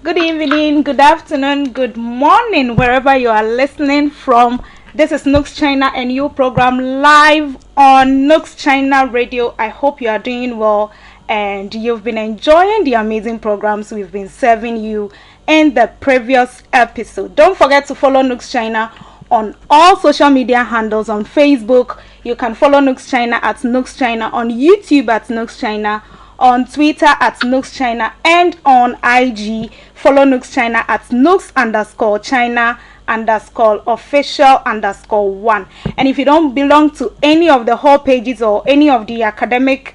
Good evening, good afternoon, good morning, wherever you are listening from. This is NUGS-CHINA, a new program live on NUGS-CHINA radio. I hope you are doing well and you've been enjoying the amazing programs we've been serving you in the previous episode. Don't forget to follow NUGS-CHINA on all social media handles. On Facebook, you can follow NUGS-CHINA at NUGS-CHINA, on YouTube at NUGS-CHINA, on Twitter at NUGS-CHINA, and on IG, follow NUGS-CHINA at NUGS_China_official_1. And if you don't belong to any of the whole pages or any of the academic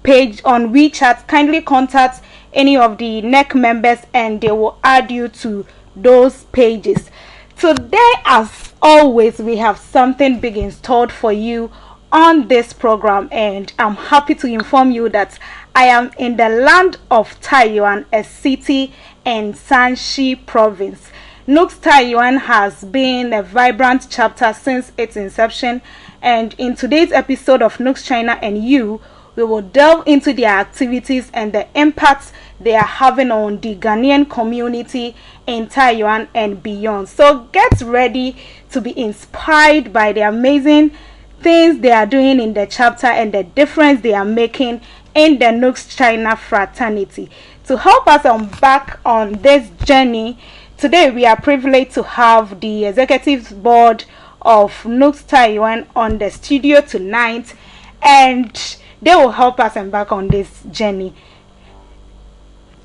page on WeChat, kindly contact any of the NEC members and they will add you to those pages. Today, as always, we have something big installed for you on this program, and I'm happy to inform you that I am in the land of Taiyuan, a city in Shanxi province. NUGS Taiyuan has been a vibrant chapter since its inception, and in today's episode of NUGS-CHINA and You, we will delve into their activities and the impacts they are having on the Ghanaian community in Taiyuan and beyond. So get ready to be inspired by the amazing things they are doing in the chapter and the difference they are making in the NUGS-CHINA fraternity. To help us embark on this journey, today we are privileged to have the executive board of NUGS Taiyuan on the studio tonight, and they will help us embark on this journey.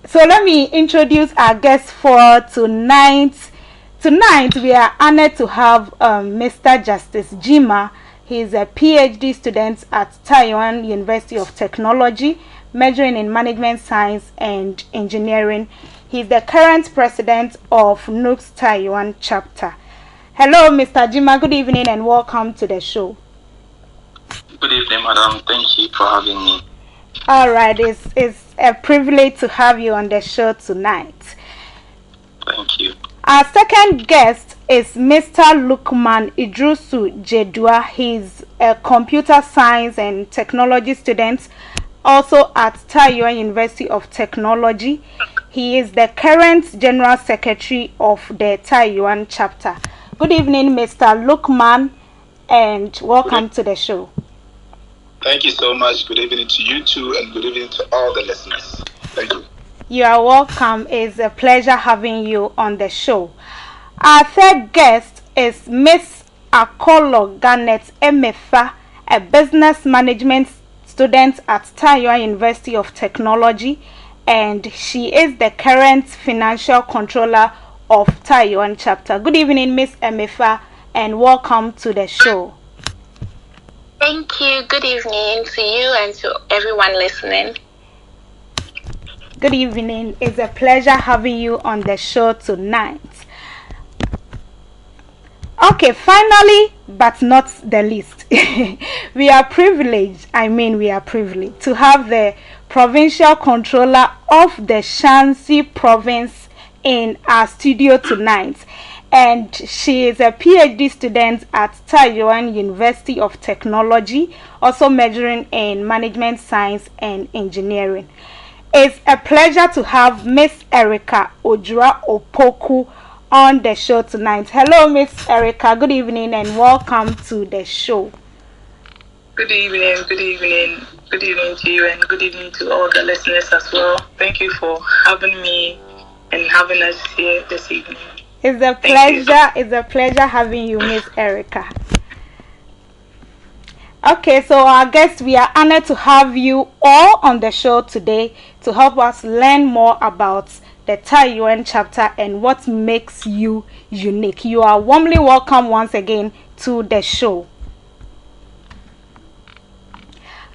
So let me introduce our guest for tonight. Tonight we are honored to have Mr. Justice Jima. He is a PhD student at Taiwan University of Technology, majoring in Management Science and Engineering. He is the current president of NUGS Taiyuan chapter. Hello, Mr. Jima. Good evening and welcome to the show. Good evening, madam. Thank you for having me. All right, it's a privilege to have you on the show tonight. Thank you. Our second guest is Mr. Lukman Idrusu Jedua. He's a computer science and technology student, also at Taiyuan University of Technology. He is the current general secretary of the Taiyuan chapter. Good evening, Mr. Lukman, and welcome to the show. Thank you so much. Good evening to you too, and good evening to all the listeners. Thank you. You are welcome. It's a pleasure having you on the show. Our third guest is Miss Akolo Garnet Emefa, a business management student at Taiyuan University of Technology, and she is the current financial controller of Taiyuan chapter. Good evening, Miss Emefa, and welcome to the show. Thank you. Good evening to you and to everyone listening. Good evening. It's a pleasure having you on the show tonight. Okay, finally, but not the least, we are privileged to have the provincial controller of the Shanxi province in our studio tonight. And she is a PhD student at Taiyuan University of Technology, also majoring in Management Science and Engineering. It's a pleasure to have Miss Erica Ojura Opoku on the show tonight. Hello, Miss Erica. Good evening and welcome to the show. Good evening. Good evening. Good evening to you and good evening to all the listeners as well. Thank you for having me and having us here this evening. It's a pleasure. It's a pleasure having you, Miss Erica. Okay, so our guests, we are honored to have you all on the show today to help us learn more about the Taiyuan chapter and what makes you unique. You are warmly welcome once again to the show.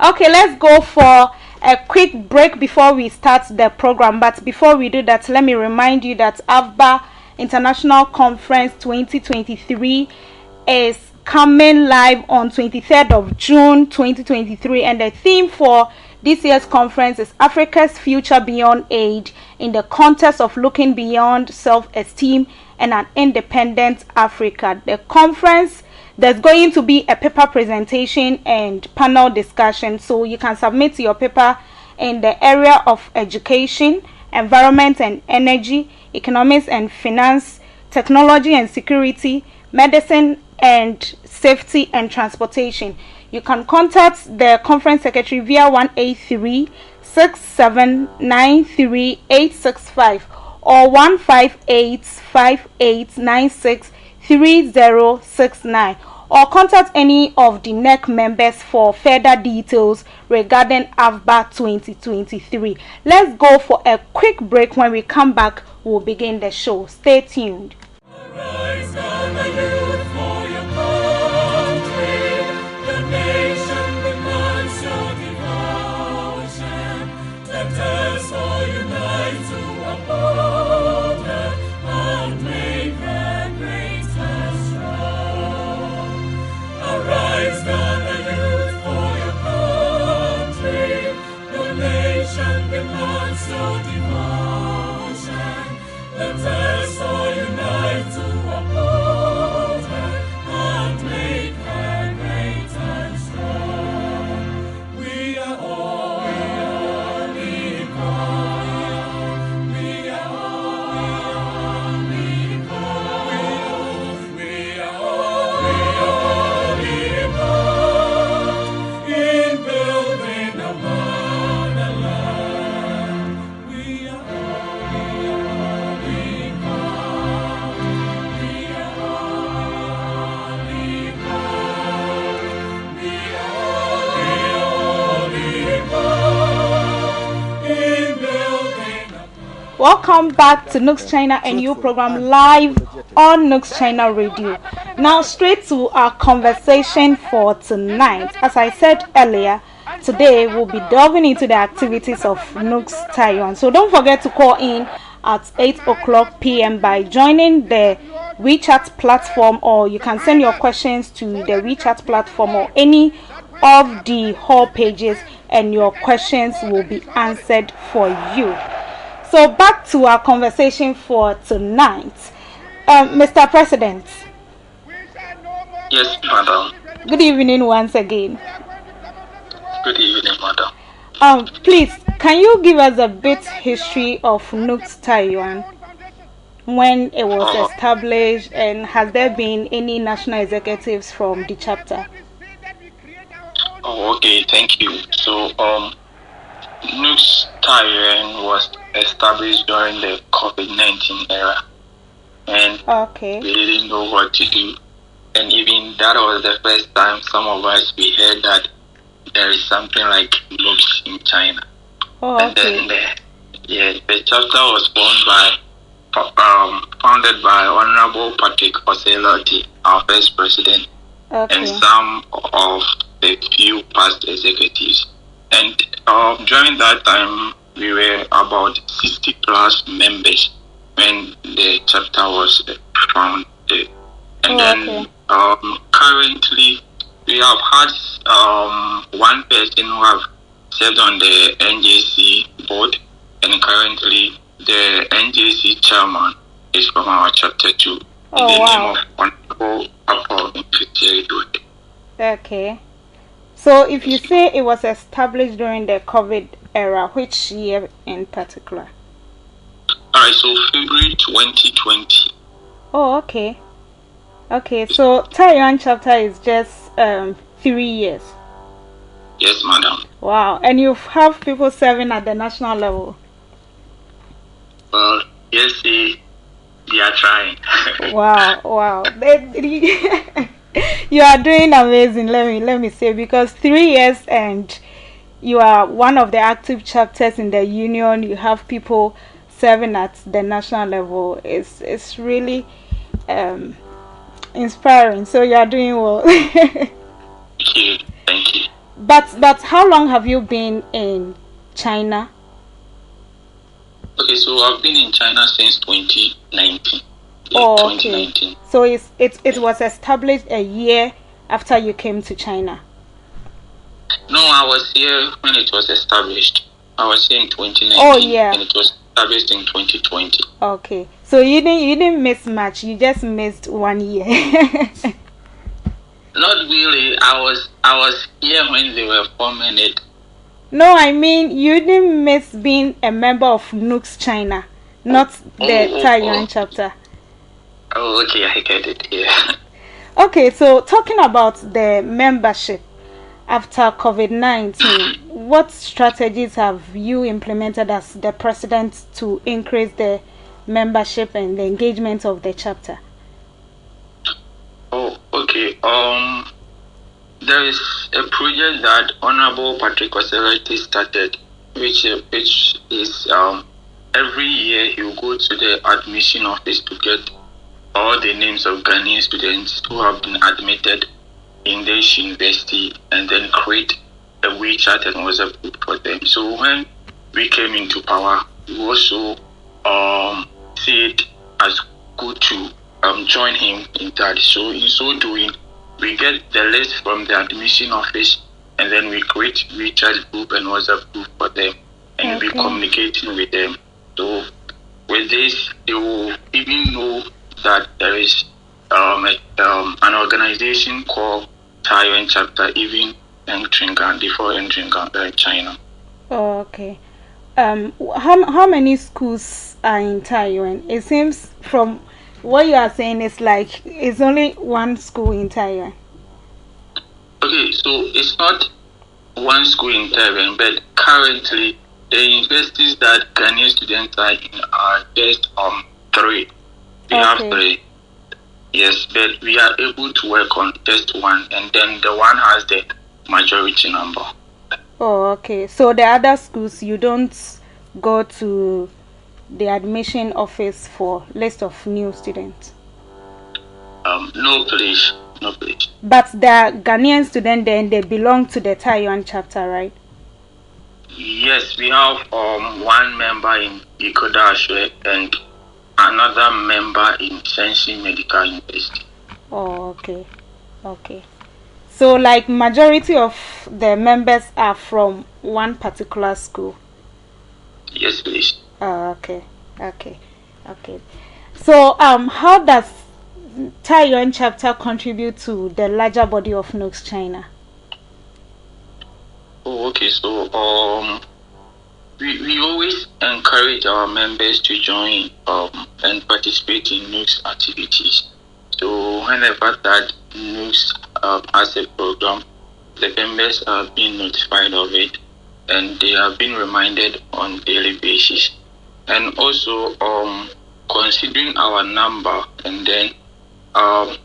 Okay, let's go for a quick break before we start the program. But before we do that, let me remind you that AFBA International Conference 2023 is coming live on 23rd of June 2023, and the theme for this year's conference is Africa's Future Beyond Aid in the context of looking beyond self-esteem and an independent Africa. The conference, there's going to be a paper presentation and panel discussion, so you can submit your paper in the area of education, environment and energy, economics and finance, technology and security, medicine and safety, and transportation. You can contact the conference secretary via 183-6793-865 or 158-5896-3069, or contact any of the NEC members for further details regarding AFBA 2023. Let's go for a quick break. When we come back, we'll begin the show. Stay tuned. Arise, gather youth for your country. The nation demands your devotion. Let us all unite to uphold her and make her great and strong. Arise, gather youth for your country. The nation demands your devotion. Let us all unite to uphold her and make her great and strong. We are all equal. We are all equal. We are all equal in building a motherland. We are all equal. We are all equal. We are all equal in building a Welcome back to NUGS-CHINA, a new program live on NUGS-CHINA Radio. Now straight to our conversation for tonight. As I said earlier, today we'll be delving into the activities of NUGS Taiyuan. So don't forget to call in at 8 o'clock p.m. by joining the WeChat platform, or you can send your questions to the WeChat platform or any of the hall pages, and your questions will be answered for you. So back to our conversation for tonight. Mr. President, Yes, madam. good evening once again. Good evening, madam. Please, can you give us a bit history of NUGS Taiyuan, when it was established, and has there been any national executives from the chapter? Oh, okay, thank you. So, NUGS Taiyuan was established during the COVID-19 era, and Okay. we didn't know what to do. And even that was the first time some of us we heard that there is something like NUGS in China. Oh, And then okay. the chapter was founded by Honorable Patrick Oceloti, our first president, and Okay. some of the few past executives. And during that time, we were about 60 plus members when the chapter was founded. And Oh, then okay. currently, we have had one person who have served on the NJC board, and currently the NJC chairman is from our chapter too. Oh, in the wow. name of Honorable Apple Infiltrated. Okay. So if you say it was established during the COVID era, which year in particular? Alright, so February 2020. Oh, okay. Okay, so Taiyuan chapter is just 3 years. Yes, madam. Wow, and you have people serving at the national level. Well, yes, they are trying. Wow, wow. You are doing amazing, let me say, because 3 years and you are one of the active chapters in the union. You have people serving at the national level. It's really inspiring. So you are doing well. Thank you. But how long have you been in China? Okay, so I've been in China since 2019. Oh, okay. 2019. So it was established a year after you came to China. No, I was here when it was established. I was here in 2019. Oh, yeah. And it was established in 2020. Okay, so you didn't miss much. You just missed 1 year. Not really. I was here when they were forming it. No, I mean you didn't miss being a member of NUGS-CHINA, not the Taiyuan chapter. Oh, okay, I get it. Yeah. Okay, so talking about the membership after COVID-19, what strategies have you implemented as the president to increase the membership and the engagement of the chapter? Oh, okay. There is a project that Honorable Patrick Oselete started, which is every year he will go to the admission office to get all the names of Ghanaian students who have been admitted in this university and then create a WeChat and WhatsApp group for them. So when we came into power, we also see it as good to join him in that. So in so doing, we get the list from the admission office and then we create WeChat group and WhatsApp group for them and we communicating with them. So with this, they will even know that there is an organization called Taiyuan chapter even entering Ghana before entering China. Oh, okay. How many schools are in Taiyuan? It seems from what you are saying, it's like it's only one school in Taiyuan. Okay, so it's not one school in Taiwan, but currently the universities that Ghanaian students are in are just 3. We have 3. Yes, but we are able to work on just one, and then the one has the majority number. Oh, okay. So the other schools, you don't go to the admission office for list of new students? No, please. No, please. But the Ghanaian students, then they belong to the Taiyuan chapter, right? Yes, we have one member in Ikodashwe and another member in Sensi Medical University. Oh, okay. Okay. So like majority of the members are from one particular school? Yes, please. Okay. So how does Taiyuan chapter contribute to the larger body of NUGS-CHINA? Oh, okay. So we always encourage our members to join and participate in NUGS activities. So whenever that NUGS has a program, the members are being notified of it and they are being reminded on daily basis. And also considering our number, and then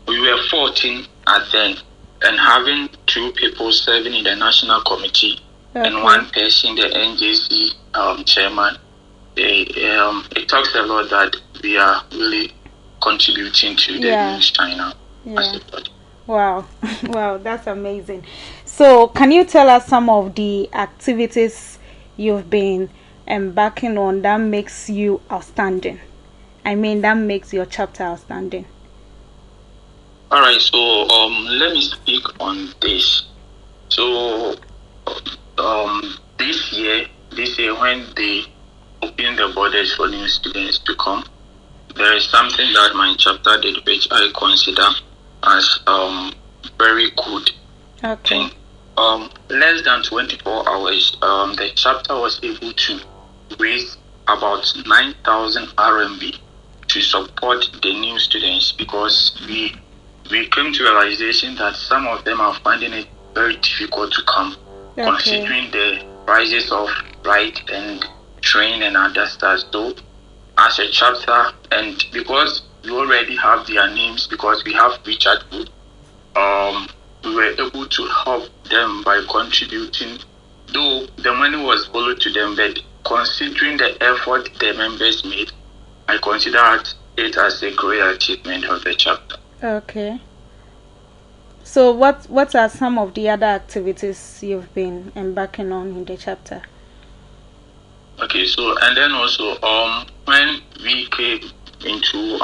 we were 14 at then, and having 2 people serving in the national committee and 1 person, the NJC chairman, it talks a lot that we are really contributing to the NUGS-CHINA as a body. Wow. Wow, that's amazing. So can you tell us some of the activities you've been embarking on that makes you outstanding? I mean, that makes your chapter outstanding. Alright, so let me speak on this. So this year when they open the borders for new students to come, there is something that my chapter did which I consider as very good thing. Less than 24 hours, the chapter was able to raise about 9,000 RMB to support the new students, because we came to realization that some of them are finding it very difficult to come, considering the prices of flight and train and other stuff. So as a chapter, and because we already have their names, because we have WeChat group, we were able to help them by contributing, though the money was followed to them, but considering the effort the members made, I consider it as a great achievement of the chapter. Okay. So what are some of the other activities you've been embarking on in the chapter? Okay, so and then also when we came into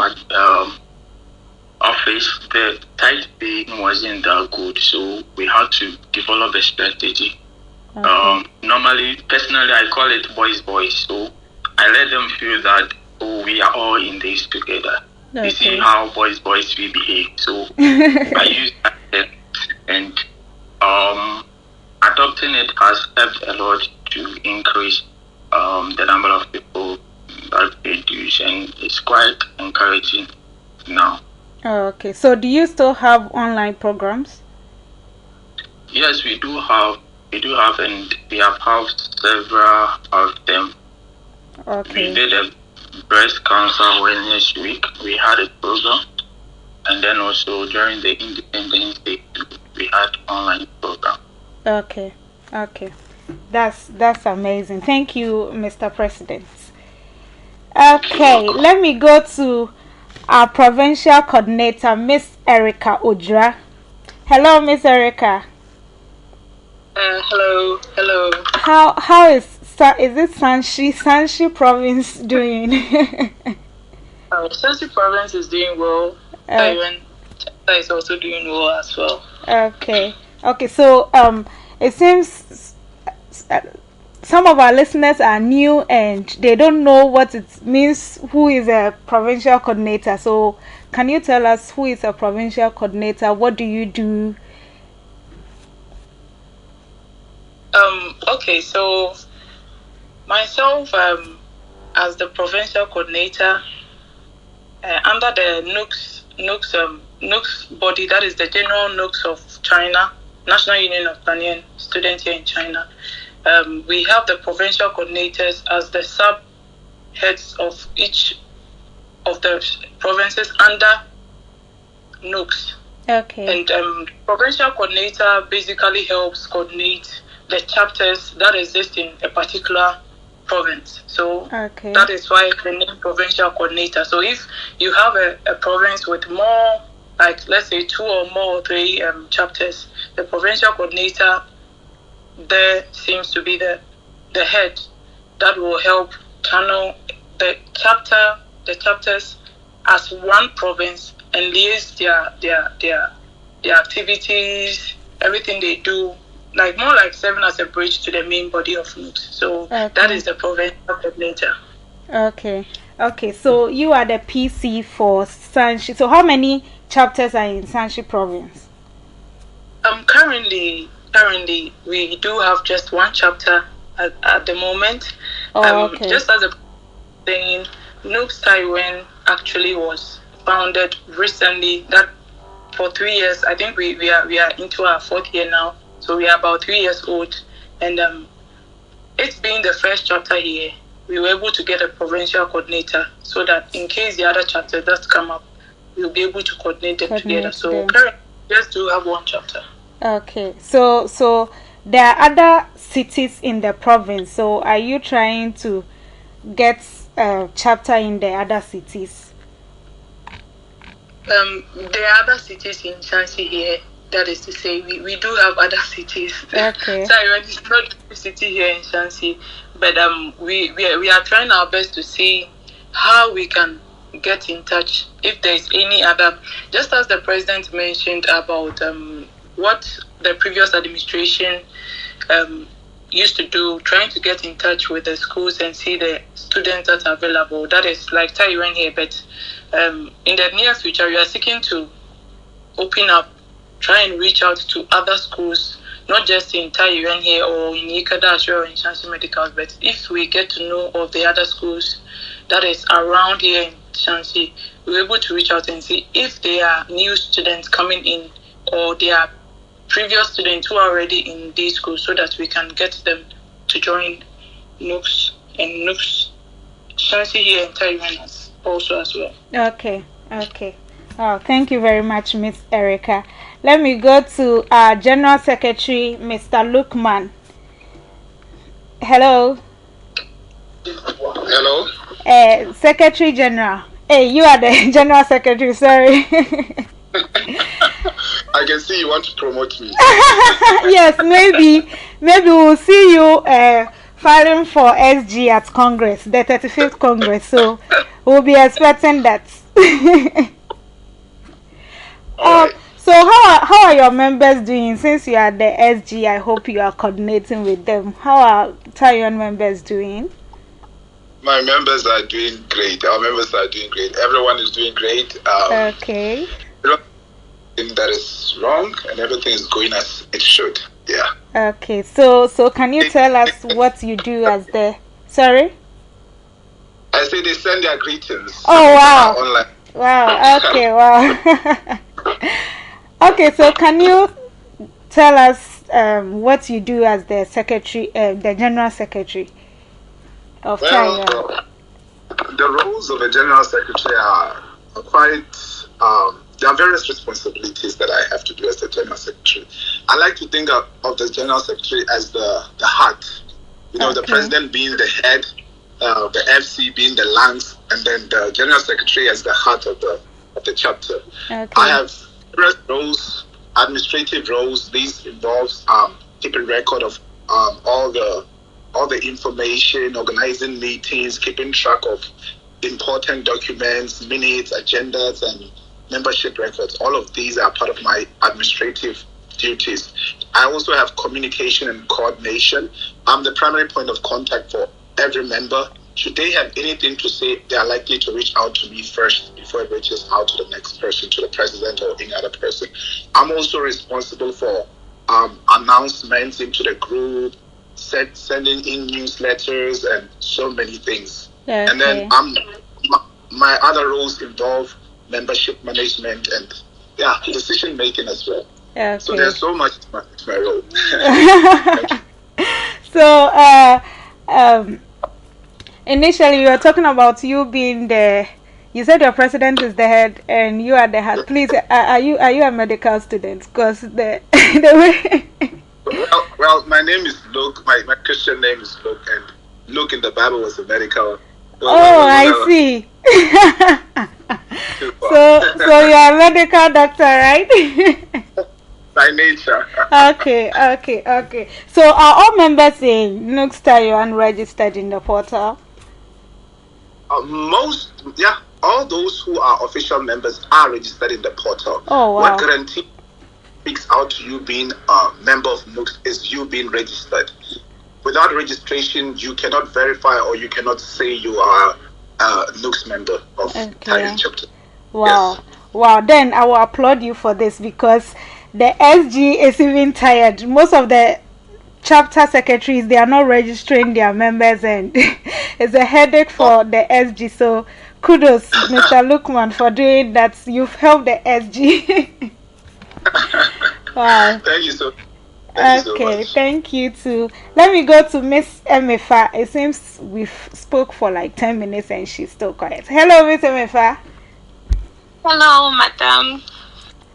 office, the tight paying wasn't that good, so we had to develop a strategy. Normally, personally, I call it boys. So I let them feel that we are all in this together. You see how boys we behave. So I use that, and at adopting it has helped a lot to increase the number of people that pay dues, and it's quite encouraging now. Oh, okay. So do you still have online programs? Yes, we do have, and we have had several of them. We Okay. did a breast cancer awareness week. We had a program, and then also during the Independence Day, we had online program. Okay. Okay. That's amazing. Thank you, Mr. President. Okay, let me go to our provincial coordinator, Miss Erica Ojra. Hello, Miss Erica. Hello. How is it Sanshi province doing? Sensi province is doing well. Taiwan is also doing well as well. Okay. So it seems some of our listeners are new and they don't know what it means. Who is a provincial coordinator? So can you tell us who is a provincial coordinator? What do you do? Okay, so myself, as the provincial coordinator, under the NUGS body, that is the General NUGS of China, National Union of Ghanaian Students here in China. We have the provincial coordinators as the sub heads of each of the provinces under NUGS. Okay. And provincial coordinator basically helps coordinate the chapters that exist in a particular province. So Okay. that is why the name provincial coordinator. So if you have a province with more, like let's say 2 or more or 3 chapters, the provincial coordinator there seems to be the head that will help channel the chapters as one province and liaise their activities, everything they do, like more like serving as a bridge to the main body of NUGS. So that is the provincial coordinator. Okay. So you are the PC for Sanshi. So how many chapters are in Sanshi province? Currently we do have just one chapter at the moment. Okay. Just as a thing, NUGS Taiyuan actually was founded recently. That for 3 years, I think we are into our 4th year now. So we are about 3 years old, and it's being the first chapter here. We were able to get a provincial coordinator so that in case the other chapter does come up, we'll be able to coordinate them together. So currently, we just do have one chapter. Okay. So there are other cities in the province. So are you trying to get a chapter in the other cities? There are other cities in Shanxi here. That is to say, we do have other cities. Okay. So it's not a city here in Shanxi, but we are trying our best to see how we can get in touch if there is any other. Just as the president mentioned about what the previous administration used to do, trying to get in touch with the schools and see the students that are available. That is like Taiyuan here, but in the near future, we are seeking to open up, try and reach out to other schools, not just in Taiyuan here or in Ikadash or in Shanxi Medicals, but if we get to know of the other schools that is around here in Shanxi, we're able to reach out and see if there are new students coming in or there are previous students who are already in these schools, so that we can get them to join NUGS and NUGS Shanxi here in Taiyuan also as well. Okay. Oh, thank you very much, Miss Erica. Let me go to our General Secretary, Mr. Lukman. Hello. Hello. Secretary General. Hey, you are the General Secretary. Sorry. I can see you want to promote me. Yes, maybe we'll see you filing for SG at Congress, the 35th Congress. So we'll be expecting that. Right. So how are your members doing? Since you are the SG, I hope you are coordinating with them. How are Taiyuan members doing? My members are doing great. Our members are doing great. Everyone is doing great. Okay. Nothing that is wrong, and everything is going as it should. Yeah. Okay, so can you tell us what you do as the... Sorry? I say they send their greetings. Oh, wow. Online. Wow, okay, wow. Okay, so can you tell us what you do as the secretary, the general secretary of Taiwan? Well, the roles of a general secretary are quite, there are various responsibilities that I have to do as the general secretary. I like to think of the general secretary as the heart. The president being the head, the FC being the lungs, and then the general secretary as the heart of the chapter. Okay. I have various roles, administrative roles. These involves keeping record of all the information, organizing meetings, keeping track of important documents, minutes, agendas, and membership records. All of these are part of my administrative duties. I also have communication and coordination. I'm the primary point of contact for every member. Should they have anything to say, they are likely to reach out to me first before it reaches out to the next person, to the president or any other person. I'm also responsible for announcements into the group, sending in newsletters, and so many things. Okay. And then my other roles involve membership management and decision making as well. Okay. So there's so much to my role. So initially you were talking about you being the... You said your president is the head and you are the heart. Please, are you a medical student? Because the way... Well, my name is Luke. My Christian name is Luke, and Luke in the Bible was a medical. I see. So you're a medical doctor, right? By nature. Okay. So are all members in NUGS Taiyuan registered in the portal? All those who are official members are registered in the portal. Oh, wow. What guarantee speaks out to you being a member of NUGS is you being registered. Without registration, you cannot verify or you cannot say you are a NUGS member of Taiwan chapter. Wow. Yes. Wow, then I will applaud you for this, because the SG is even tired. Most of the chapter secretaries, they are not registering their members, and it's a headache for the SG. So kudos, Mr. Lukman, for doing that. You've helped the SG. Wow. Thank you so much. Thank you too. Let me go to Miss Emefa. It seems we've spoke for like 10 minutes and she's still quiet. Hello, Miss Emefa. Hello, madam.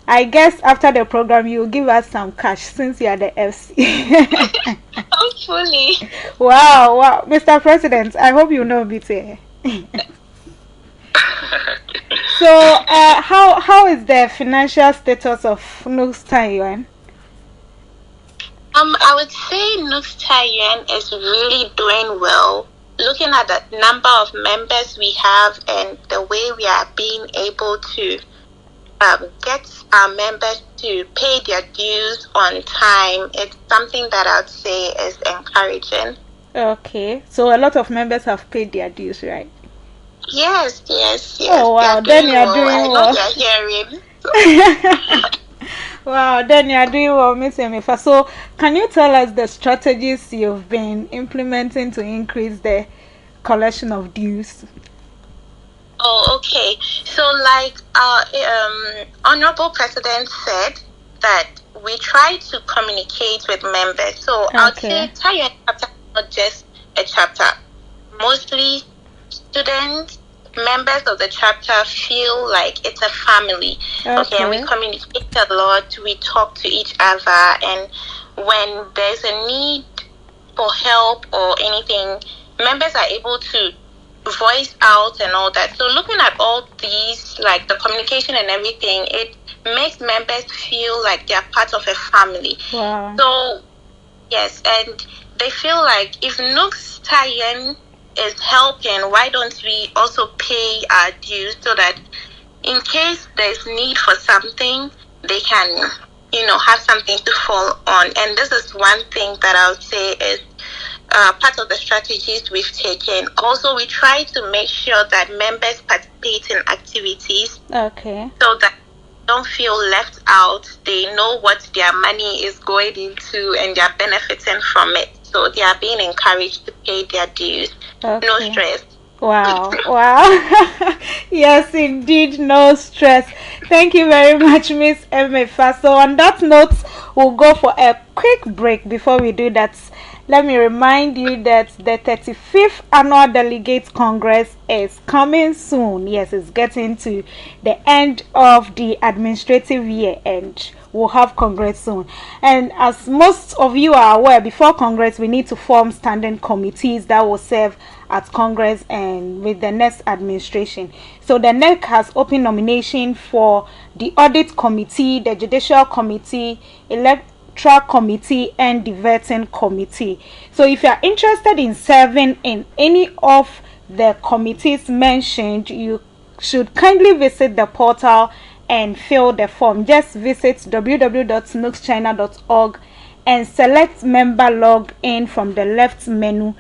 I guess after the program you will give us some cash since you are the FC. Hopefully. Wow, Mr. President, I hope you know me too. So, how is the financial status of NUGS Taiyuan? I would say NUGS Taiyuan is really doing well. Looking at the number of members we have and the way we are being able to get our members to pay their dues on time, it's something that I would say is encouraging. Okay, so a lot of members have paid their dues, right? Yes. Oh, wow, then you are doing well. I know you're hearing. Wow, then you are doing well, Miss Emifa. So, can you tell us the strategies you've been implementing to increase the collection of dues? Oh, okay. So, like our Honorable President said, that we try to communicate with members. So, I'll say Taiyuan chapter is not just a chapter. Mostly students, members of the chapter feel like it's a family. Okay, and we communicate a lot, we talk to each other, and when there's a need for help or anything, members are able to voice out and all that. So looking at all these, like the communication and everything, it makes members feel like they're part of a family. Wow. So yes, and they feel like if NUGS Taiyuan is helping, why don't we also pay our dues so that in case there's need for something, they can, have something to fall on. And this is one thing that I would say is part of the strategies we've taken. Also, we try to make sure that members participate in activities. Okay. So that don't feel left out. They know what their money is going into and they're benefiting from it. So they are being encouraged to pay their dues. Okay. No stress. Wow. Yes, indeed, no stress. Thank you very much, Miss Emefa. So on that note, we'll go for a quick break. Before we do that, let me remind you that the 35th Annual Delegates Congress is coming soon. Yes, it's getting to the end of the administrative year and we'll have Congress soon. And as most of you are aware, before Congress, we need to form standing committees that will serve at Congress and with the next administration. So the NEC has opened nomination for the Audit Committee, the Judicial Committee, Electoral Committee, and the Vetting Committee. So if you are interested in serving in any of the committees mentioned, you should kindly visit the portal and fill the form. Just visit www.NUGS-CHINA.org and select member login from the left menu.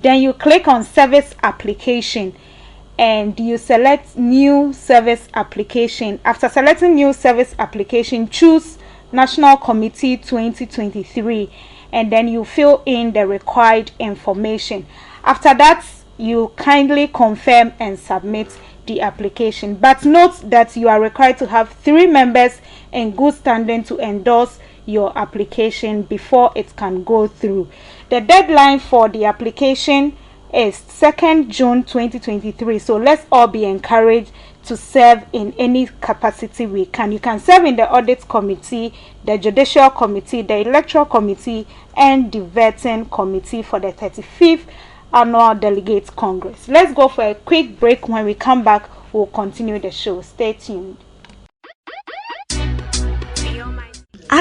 Then you click on service application and you select new service application. After selecting new service application, choose National Committee 2023 and then you fill in the required information. After that, you kindly confirm and submit the application. But note that you are required to have 3 members in good standing to endorse your application before it can go through. The deadline for the application is 2nd June 2023. So let's all be encouraged to serve in any capacity we can. You can serve in the Audit Committee, the Judicial Committee, the Electoral Committee, and the Vetting Committee for the 35th Annual Delegates Congress. Let's go for a quick break. When we come back, we'll continue the show. Stay tuned.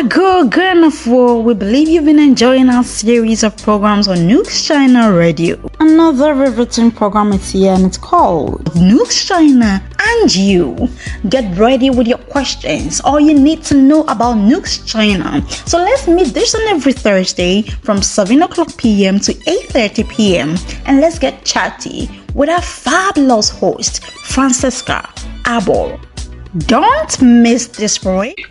Good enough. We believe you've been enjoying our series of programs on NUGS-CHINA Radio. Another riveting program is here and it's called NUGS-CHINA and You. Get ready with your questions, all you need to know about NUGS-CHINA. So let's meet this on every Thursday from 7 o'clock p.m. to 8:30 p.m. and let's get chatty with our fabulous host, Francesca Abel. Don't miss this break.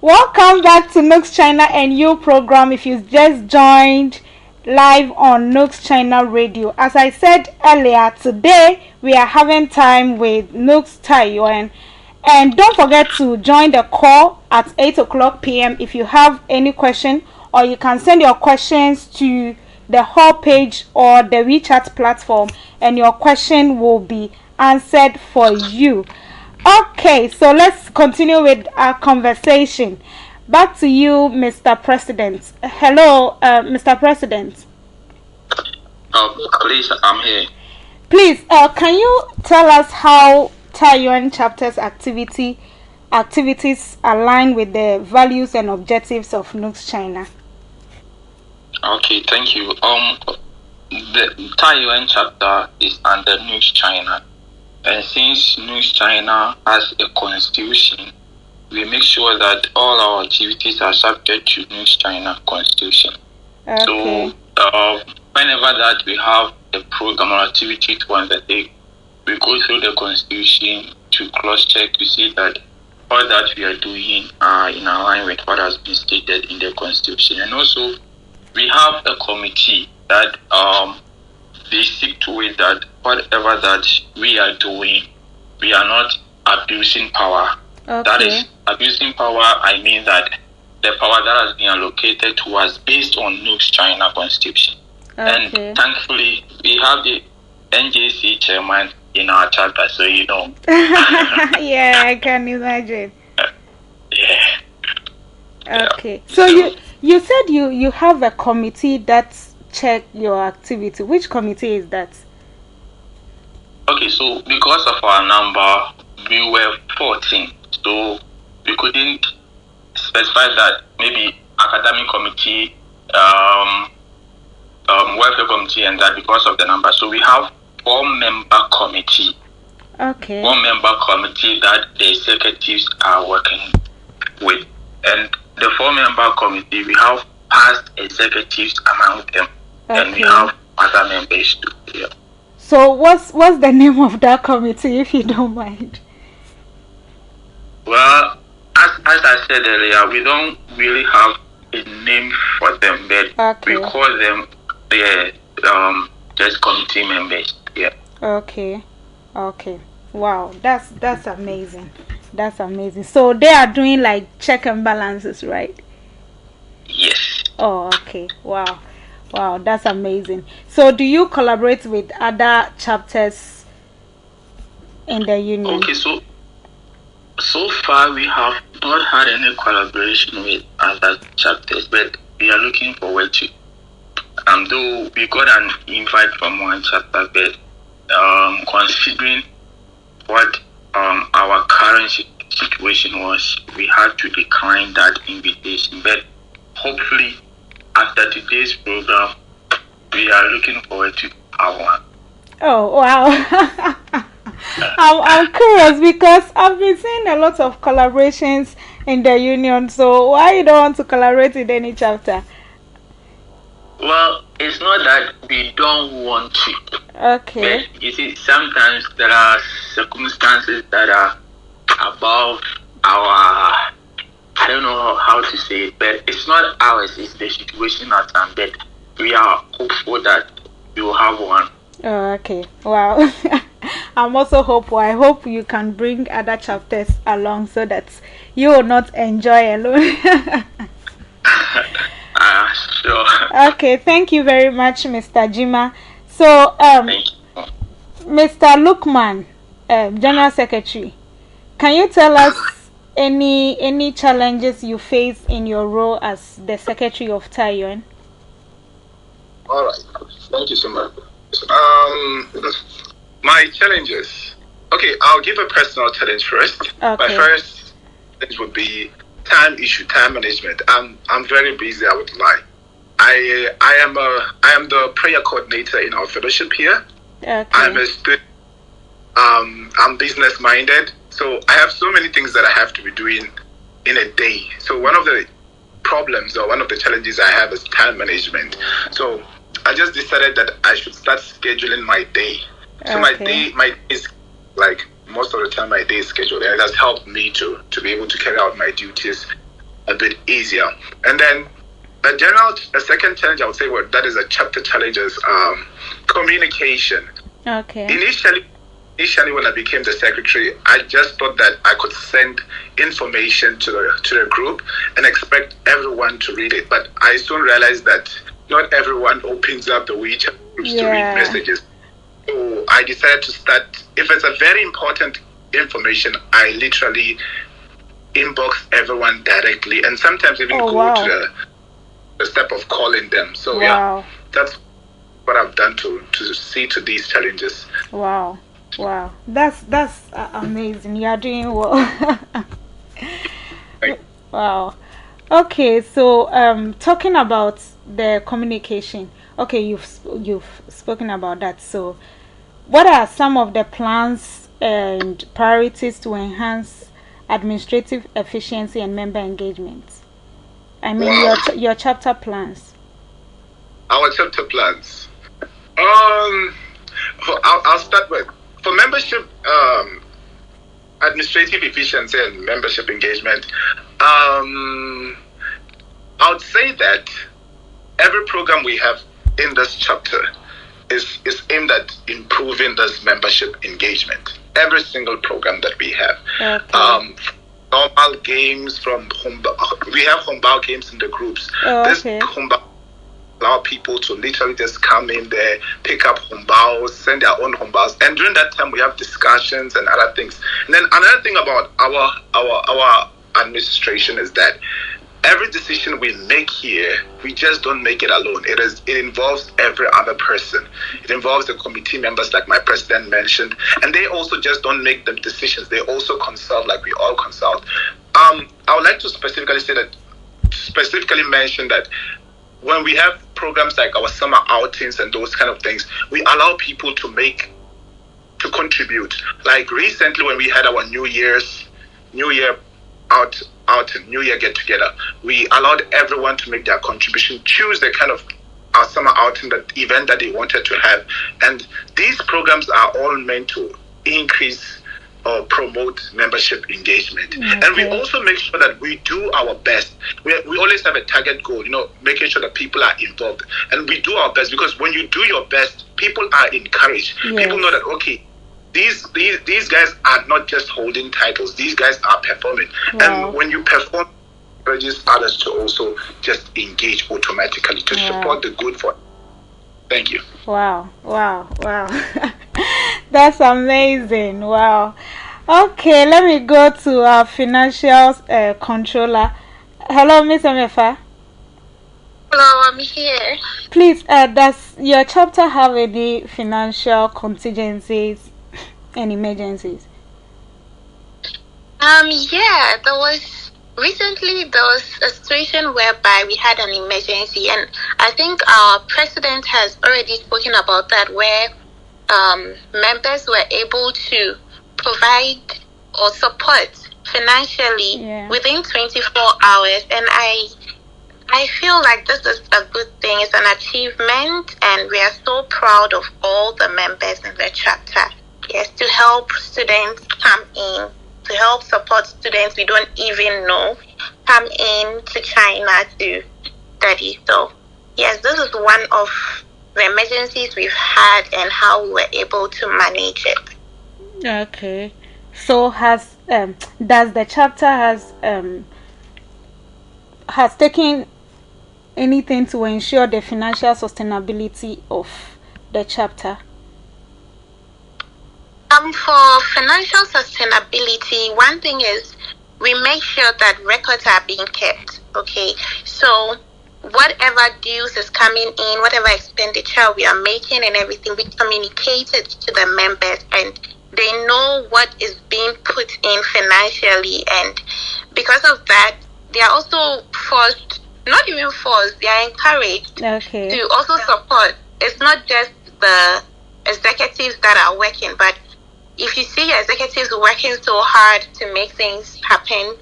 Welcome back to NUGS-CHINA and You program. If you just joined live on NUGS-CHINA Radio, as I said earlier, today we are having time with NUGS Taiyuan. And don't forget to join the call at 8 o'clock p.m. if you have any question, or you can send your questions to the hall page or the WeChat platform and your question will be answered for you. Okay, so let's continue with our conversation. Back to you, Mr. President. Hello, Mr. President. Please, I'm here. Please, can you tell us how Taiyuan chapter's activities align with the values and objectives of NUGS-CHINA? Okay, thank you. The Taiyuan chapter is under NUGS-CHINA. And since NUGS-CHINA has a constitution, we make sure that all our activities are subject to NUGS-CHINA constitution. Okay. So whenever that we have a program or activity to undertake, we go through the constitution to cross-check to see that all that we are doing are in line with what has been stated in the constitution. And also, we have a committee that they seek to it that whatever that we are doing, we are not abusing power. Okay. That is, abusing power, I mean that the power that has been allocated to us based on NUGS-CHINA constitution. Okay. And thankfully, we have the NJC chairman in our chapter, so you know. Yeah, I can imagine. Yeah. Okay. So you said you have a committee that check your activity. Which committee is that? Okay, so because of our number, we were 14, so we couldn't specify that maybe academic committee, welfare committee, and that because of the number. So we have 4-member committee. Okay. 4-member committee that the executives are working with, and the 4-member committee we have past executives among them, and we have other members too. Yeah. So what's the name of that committee, if you don't mind? Well, as I said earlier, we don't really have a name for them, but we call them just committee members. Yeah. Okay. Wow, that's amazing. That's amazing. So they are doing like check and balances, right? Yes. Oh, okay. Wow, that's amazing. So do you collaborate with other chapters in the union? Okay, so far we have not had any collaboration with other chapters, but we are looking forward to. Though we got an invite from one chapter, but considering what our current situation was, we had to decline that invitation. But hopefully, after today's program, we are looking forward to our one. Oh wow! I'm curious because I've been seeing a lot of collaborations in the union. So why you don't want to collaborate with any chapter? Well, it's not that we don't want to. Okay. But you see, sometimes there are circumstances that are above our, I don't know how to say it, but it's not ours, it's the situation at hand. But we are hopeful that we will have one. Oh, okay. Wow. I'm also hopeful. I hope you can bring other chapters along so that you will not enjoy alone. Sure. Okay, thank you very much, Mr. Jima. So, Mr. Lukman, General Secretary, can you tell us any challenges you face in your role as the Secretary of Taiyuan? All right. Thank you so much. My challenges. Okay, I'll give a personal challenge first. Okay. My first challenge would be time management. I'm very busy. I would lie. I am the prayer coordinator in our fellowship here. Okay. I'm a student. I'm business minded, so I have so many things that I have to be doing in a day. So one of the problems or one of the challenges I have is time management. So I just decided that I should start scheduling my day. So my day is like most of the time my day is scheduled, and it has helped me to be able to carry out my duties a bit easier. And then a second challenge I would say, well, that is a chapter challenge, is communication. Okay. Initially when I became the secretary, I just thought that I could send information to the group and expect everyone to read it. But I soon realized that not everyone opens up the WeChat groups to read messages. So I decided to start, if it's a very important information, I literally inbox everyone directly, and sometimes even go to the step of calling them. So yeah, that's what I've done to see to these challenges. Wow, that's amazing. You are doing well. Wow. Okay, so talking about the communication. Okay, you've spoken about that. So, what are some of the plans and priorities to enhance administrative efficiency and member engagement? I mean, your chapter plans. Our chapter plans. I'll start with, for membership, administrative efficiency and membership engagement. I would say that every program we have in this chapter is aimed at improving this membership engagement. Every single program that we have. Okay. Normal games we have homebao games in the groups. This homebao allow people to literally just come in there, pick up hombaos, send their own hombaos, and during that time we have discussions and other things. And then another thing about our administration is that every decision we make here, we just don't make it alone. It involves every other person. It involves the committee members, like my president mentioned, and they also just don't make the decisions. They also consult, like we all consult. I would like to specifically mention that when we have programs like our summer outings and those kind of things, we allow people to contribute. Like recently when we had our New Year get together, we allowed everyone to make their contribution, choose the kind of our summer outing, that event that they wanted to have. And these programs are all meant to increase promote membership engagement. And we also make sure that we do our best. We always have a target goal, making sure that people are involved. And we do our best, because when you do your best, people are encouraged. People know that, okay, these guys are not just holding titles. These guys are performing. And when you perform, it encourages others to also just engage automatically to support the good for. Thank you. Wow. That's amazing. Wow. Okay, let me go to our financial controller. Hello, Miss Amefa. Hello, I'm here. Please, does your chapter have any financial contingencies and emergencies? Yeah, recently there was a situation whereby we had an emergency, and I think our president has already spoken about that, where members were able to provide or support financially within 24 hours, and I feel like this is a good thing. It's an achievement, and we are so proud of all the members in the chapter. Yes, to help students come in, to help support students we don't even know come in to China to study. So, yes, this is one of the emergencies we've had and how we were able to manage it. Okay. So does the chapter has taken anything to ensure the financial sustainability of the chapter? For financial sustainability, one thing is we make sure that records are being kept. Okay, so whatever dues is coming in, whatever expenditure we are making and everything, we communicate it to the members, and they know what is being put in financially. And because of that, they are also forced, not even forced, they are encouraged to also support. It's not just the executives that are working, but if you see your executives working so hard to make things happen,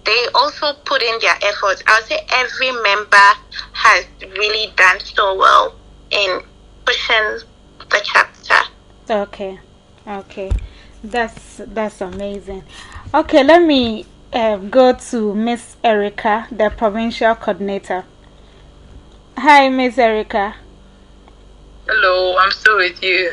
they also put in their efforts. I would say every member has really done so well in pushing the chapter. Okay. That's amazing. Okay, let me go to Miss Erica, the provincial coordinator. Hi, Miss Erica. Hello, I'm still with you.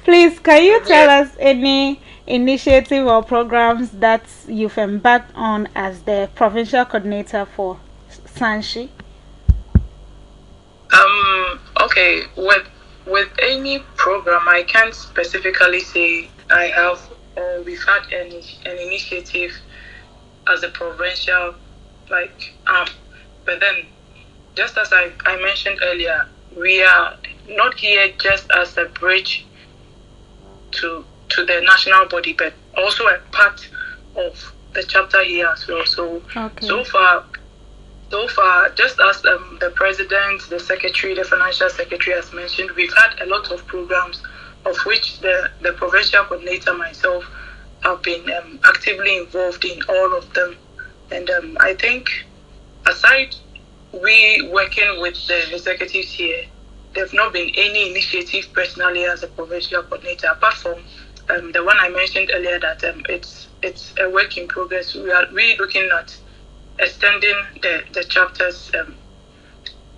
Please, can you tell us any initiative or programs that you've embarked on as the provincial coordinator for Sanshi? Okay, with any program, I can't specifically say I have or we've had an initiative as a provincial, but then just as I mentioned earlier, we are not here just as a bridge to the national body, but also a part of the chapter here as well. So so far, just as the president, the secretary, the financial secretary has mentioned, we've had a lot of programs, of which the provincial coordinator myself have been actively involved in all of them. And I think aside we working with the executives here, there's not been any initiative personally as a provincial coordinator, apart from the one I mentioned earlier that it's a work in progress. We are really looking at extending the chapters,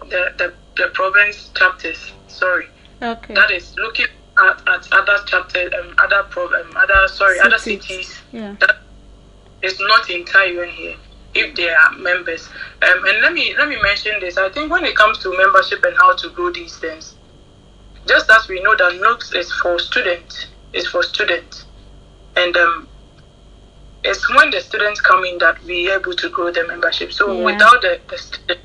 the province chapters. Sorry, that is looking at other chapters, other cities. That is not in Taiyuan here, if they are members. And let me mention this. I think when it comes to membership and how to grow these things, just as we know that NUGS is for students, and it's when the students come in that we are able to grow the membership. So without the student,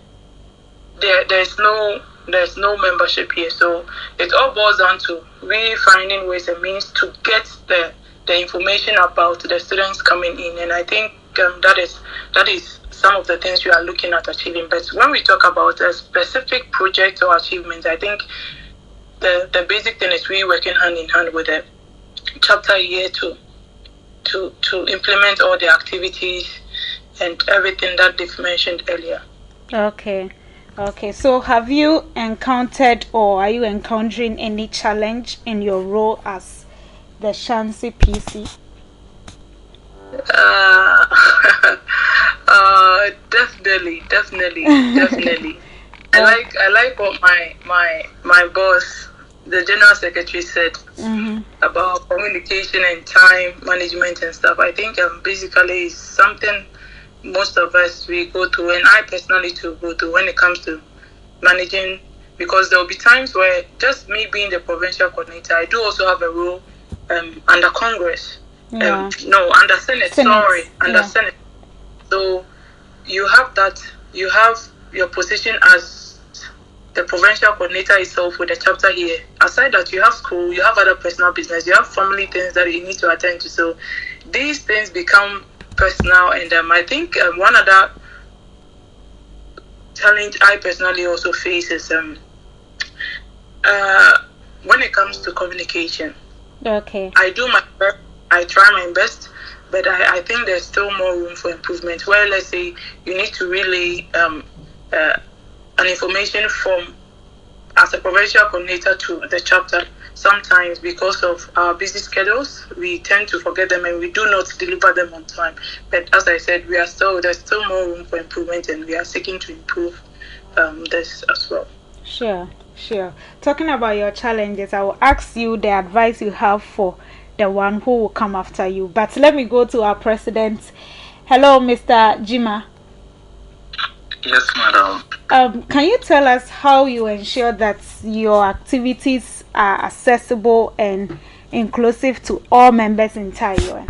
there's no membership here. So it all boils down to we finding ways and means to get the information about the students coming in, and I think that is some of the things we are looking at achieving. But when we talk about a specific project or achievement, I think the basic thing is we working hand in hand with the chapter here to implement all the activities and everything that they've mentioned earlier. Okay. So have you encountered or are you encountering any challenge in your role as the Shansi PC? Definitely. I like what my boss, the general secretary, said about communication and time management and stuff. I think basically it's something most of us we go through, and I personally too go through when it comes to managing, because there will be times where just me being the provincial coordinator, I do also have a role under Congress. Yeah. No, under Senate. Senate. So you have that. You have your position as the provincial coordinator itself with the chapter here. Aside that, you have school, you have other personal business, you have family things that you need to attend to. So these things become personal, and I think one other challenge I personally also face is when it comes to communication. Okay. I do my best. I try my best, but I think there's still more room for improvement. Where, let's say, you need to relay an information from as a provincial coordinator to the chapter. Sometimes, because of our busy schedules, we tend to forget them and we do not deliver them on time. But as I said, there's still more room for improvement, and we are seeking to improve this as well. Sure. Talking about your challenges, I will ask you the advice you have for the one who will come after you. But let me go to our president. Hello, Mr. Jima. Yes, madam. Can you tell us how you ensure that your activities are accessible and inclusive to all members in Taiwan?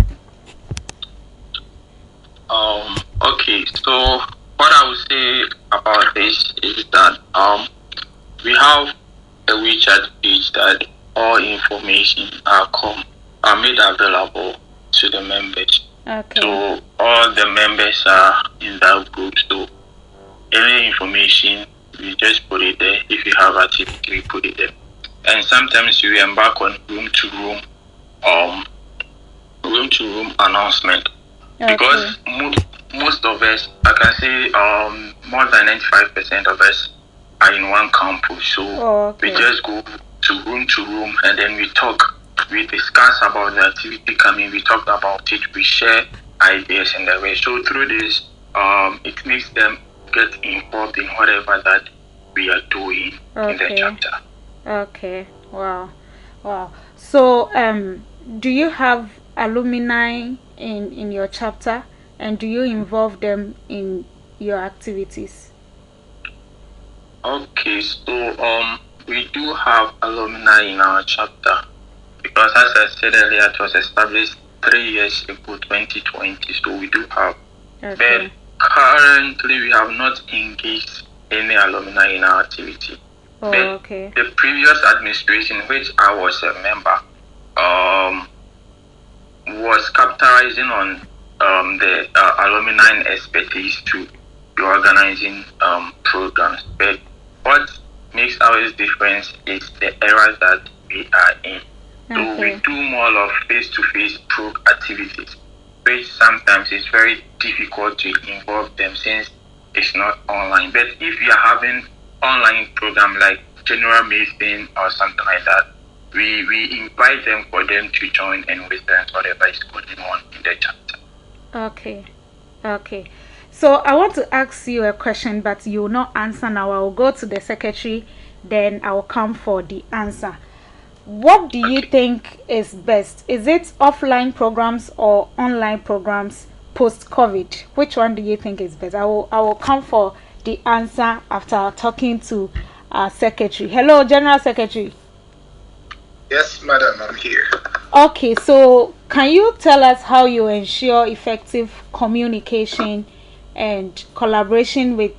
Okay, so what I would say about this is that we have a WeChat page that all information are made available to the members. Okay. So all the members are in that group. So any information, we just put it there. If you have activity, we put it there. And sometimes we embark on room to room announcement. Okay. Because most of us, I can say more than 95% of us are in one campus. So we just go to room and then we talk. We discuss about the activity coming, we talk about it, we share ideas and the way. So through this, it makes them get involved in whatever that we are doing in the chapter. Okay. Wow. So do you have alumni in your chapter, and do you involve them in your activities? Okay, so we do have alumni in our chapter, because as I said earlier, it was established 3 years ago, 2020. So we do have, but currently we have not engaged any alumni in our activity. The previous administration, which I was a member, was capitalizing on the alumni expertise to be organizing programs. But what makes our difference is the era that we are in. So we do more of face-to-face activities, which sometimes is very difficult to involve them since it's not online. But if you are having online program like general meeting or something like that, we invite them for them to join and witness whatever is going on in the chapter. Okay. So I want to ask you a question, but you will not answer now. I will go to the secretary, then I will come for the answer. What do you think is best? Is it offline programs or online programs post-COVID? Which one do you think is best? I will come for the answer after talking to our secretary. Hello, General Secretary. Yes, madam, I'm here. Okay, so can you tell us how you ensure effective communication and collaboration with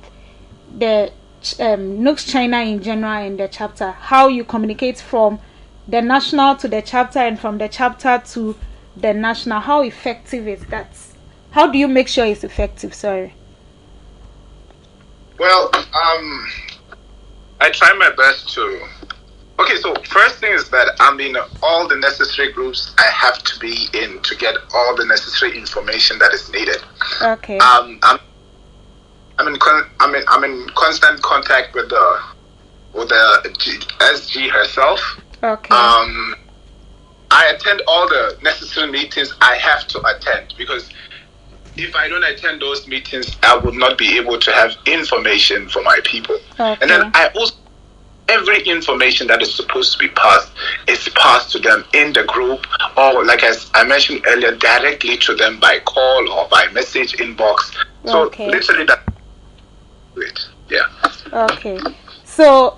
the NUGS-CHINA in general and the chapter? How you communicate from the national to the chapter and from the chapter to the national? How effective is that? How do you make sure it's effective? Sorry. Well, I try my best to. Okay, so first thing is that I'm in all the necessary groups I have to be in to get all the necessary information that is needed. Okay. I'm in constant contact with the SG herself. Okay. I'm I attend all the necessary meetings I have to attend, because if I don't attend those meetings, I would not be able to have information for my people. Okay. And then I also, every information that is supposed to be passed is passed to them in the group, or like as I mentioned earlier, directly to them by call or by message inbox. So literally that's it. Yeah. Okay. So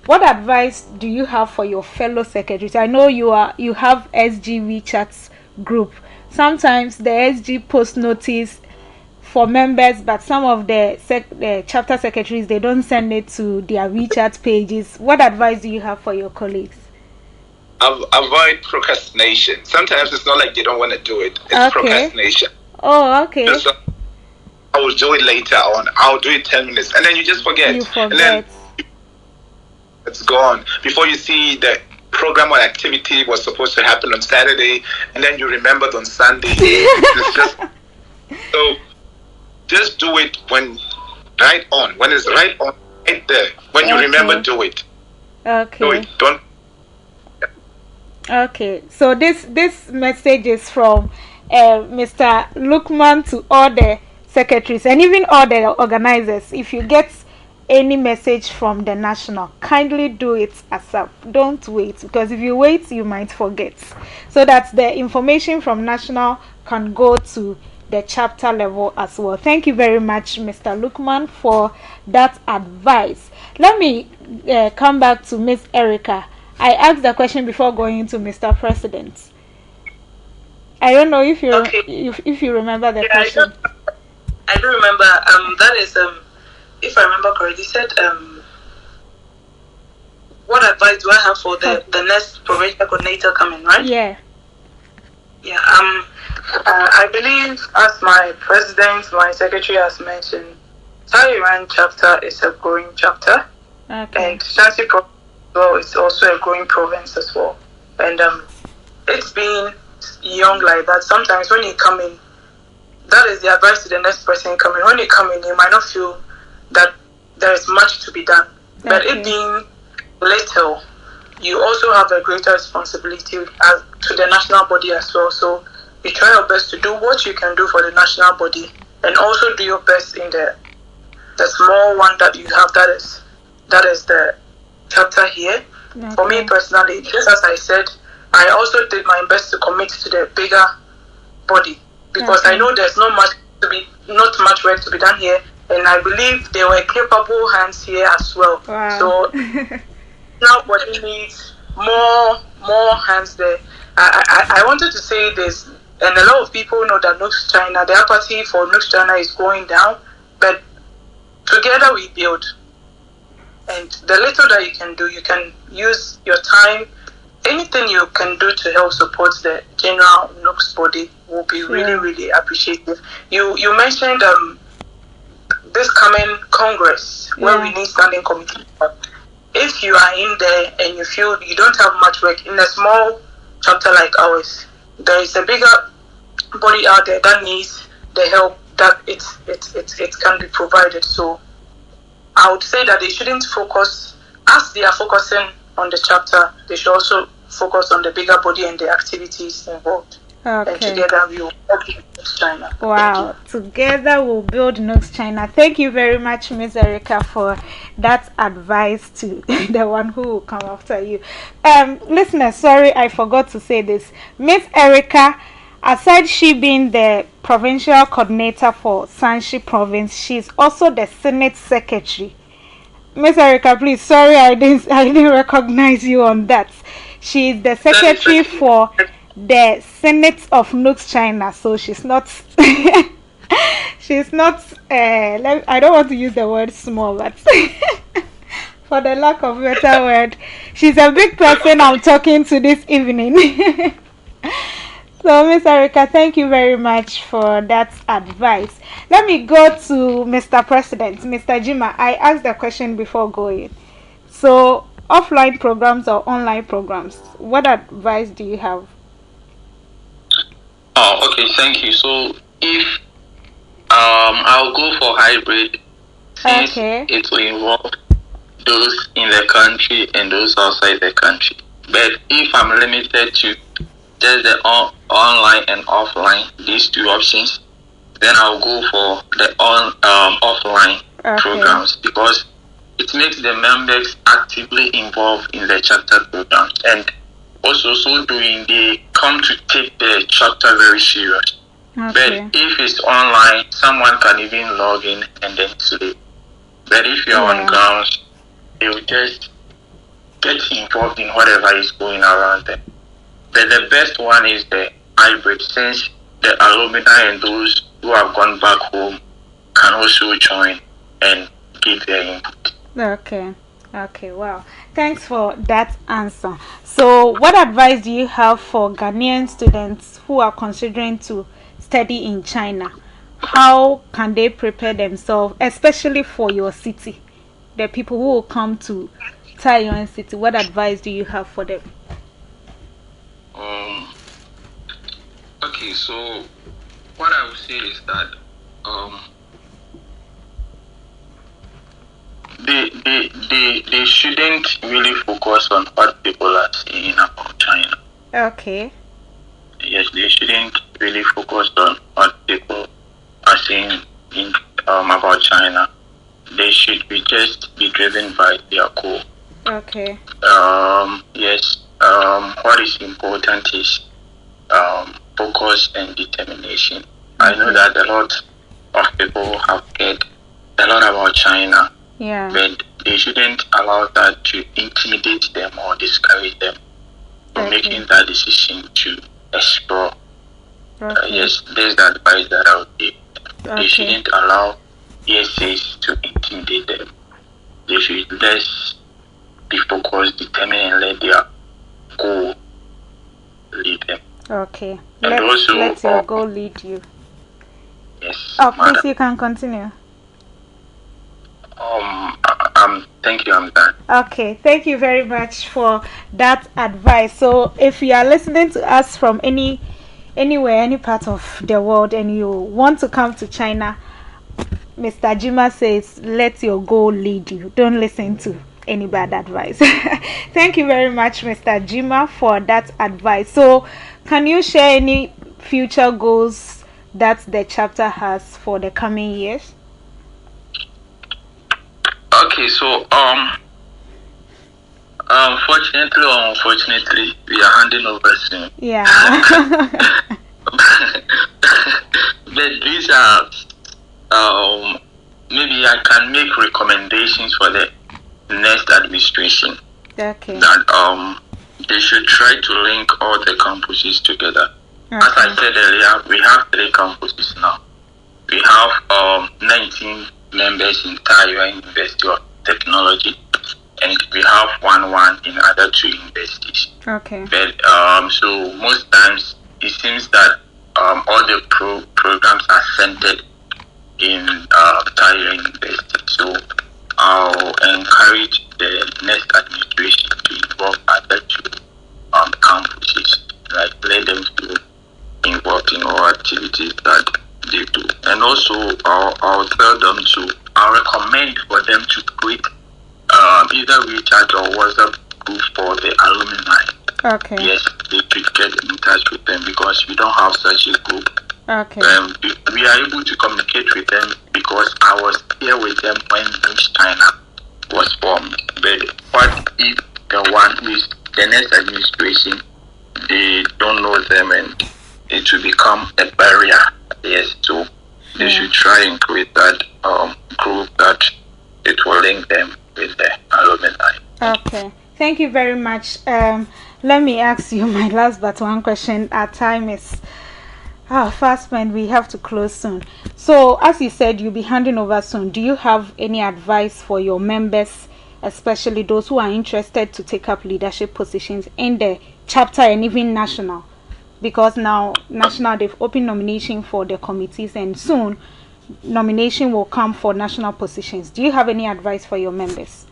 what advice do you have for your fellow secretaries? I know you have SG WeChat group. Sometimes the SG post notice for members, but some of the chapter secretaries, they don't send it to their WeChat pages. What advice do you have for your colleagues? Avoid procrastination. Sometimes it's not like they don't want to do it. It's procrastination. Oh, okay. I will do it later on. I'll do it 10 minutes. And then you just forget. And then it's gone. Before you see the program or activity was supposed to happen on Saturday, and then you remembered on Sunday. So just do it when it's right on, right there. When you remember, do it. Okay. Do it. Don't. Okay. So this message is from Mr. Lukman to all the secretaries and even all the organizers. If you get any message from the national, kindly do it ASAP. Don't wait, because if you wait, you might forget. So that the information from national can go to the chapter level as well. Thank you very much, Mr. Lukman, for that advice. Let me come back to Miss Erica. I asked the question before going to Mr. President. I don't know if you if you remember the question. I do remember. That is if I remember correctly, said what advice do I have for the next provincial coordinator coming, right? Yeah. Yeah. I believe, as my president, my secretary has mentioned, Taiyuan chapter is a growing chapter, and Shanxi province is also a growing province as well. And it's been young like that. Sometimes when you come in, that is the advice to the next person coming. When you come in, you might not feel that there is much to be done. But it being little, you also have a greater responsibility to the national body as well. So you try your best to do what you can do for the national body, and also do your best in the small one that you have. That is the chapter here. For me personally, just as I said, I also did my best to commit to the bigger body, because I know there's not much work to be done here, and I believe there were capable hands here as well. Wow. So now body needs more hands there. I wanted to say this, and a lot of people know that NUGS-CHINA, the apathy for NUGS-CHINA is going down, but together we build. And the little that you can do, you can use your time. Anything you can do to help support the general NUGS body will be really, really appreciated. You mentioned this coming Congress where we need standing committee. If you are in there and you feel you don't have much work in a small chapter like ours, there is a bigger body out there that needs the help that it can be provided. So I would say that they shouldn't focus, as they are focusing on the chapter, they should also focus on the bigger body and the activities involved. And together we will help NUGS-CHINA. Wow, together we'll build NUGS-CHINA. Thank you very much, Miss Erica, for that advice to the one who will come after you. Listeners, sorry I forgot to say this. Miss Erica, aside she being the provincial coordinator for Shanxi province, she's also the Senate secretary. Miss Erica, please, sorry I didn't recognize you on that. She is the secretary for the Senate of NUGS-CHINA, so she's not I don't want to use the word small, but for the lack of a better word, she's a big person I'm talking to this evening. So, Miss Erica, thank you very much for that advice. Let me go to Mr. President, Mr. Jima. I asked the question before going. So, offline programs or online programs, what advice do you have? Oh, okay, thank you. So, if I'll go for hybrid, since it will involve those in the country and those outside the country. But if I'm limited to just the online and offline, these two options, then I'll go for the offline programs, because it makes the members actively involved in the chapter programs, and also so doing they come to take the chapter very serious. But if it's online, someone can even log in and then sleep. But if you're on grounds, they will just get involved in whatever is going around them. But the best one is the hybrid, since the alumni and those who have gone back home can also join and give their input. Okay, wow. Thanks for that answer. So, what advice do you have for Ghanaian students who are considering to study in China? How can they prepare themselves, especially for your city? The people who will come to Taiyuan City, what advice do you have for them? Okay, so what I would say is that they shouldn't really focus on what people are saying about China. Okay. Yes, they shouldn't really focus on what people are saying about China. They should be driven by their goal. Okay. Yes. What is important is focus and determination. I know that a lot of people have heard a lot about China, but they shouldn't allow that to intimidate them or discourage them from making that decision to explore. Yes, there's the advice that I would give. They shouldn't allow essays to intimidate them. They should just be focused, determined, and let their goal lead them. Okay. And let your goal lead you. Yes. Please, you can continue. Thank you, I'm done. Okay, thank you very much for that advice. So, if you are listening to us from anywhere, any part of the world, and you want to come to China, Mr. Jima says, let your goal lead you. Don't listen to any bad advice. Thank you very much, Mr. Jima, for that advice. So, can you share any future goals that the chapter has for the coming years? Okay, so fortunately or unfortunately, we are handing over soon. Yeah. But these are maybe I can make recommendations for the next administration. Okay. That they should try to link all the campuses together. As I said earlier, we have 3 campuses now. We have 19 members in Taiyuan University of Technology, and we have one in other 2 universities. Okay. But so most times it seems that all the programs are centered in Taiyuan University. So I'll encourage the next administration to involve other 2 campuses, like let them to involve in all activities that they do. And also I'll tell them I'll recommend for them to create either WeChat or WhatsApp group for the alumni. Okay. Yes, they should get in touch with them, because we don't have such a group. Okay. We are able to communicate with them because I was here with them when NUGS-CHINA was formed. But what if the one who is the next administration, they don't know them, and it will become a barrier? Yes, so they should try and create that group that it will link them with the alumni. Okay, thank you very much. Let me ask you my last but one question. Our time is fast spent. We have to close soon. So, as you said, you'll be handing over soon. Do you have any advice for your members, especially those who are interested to take up leadership positions in the chapter and even national? Because now national, they've opened nomination for the committees, and soon nomination will come for national positions. Do you have any advice for your members?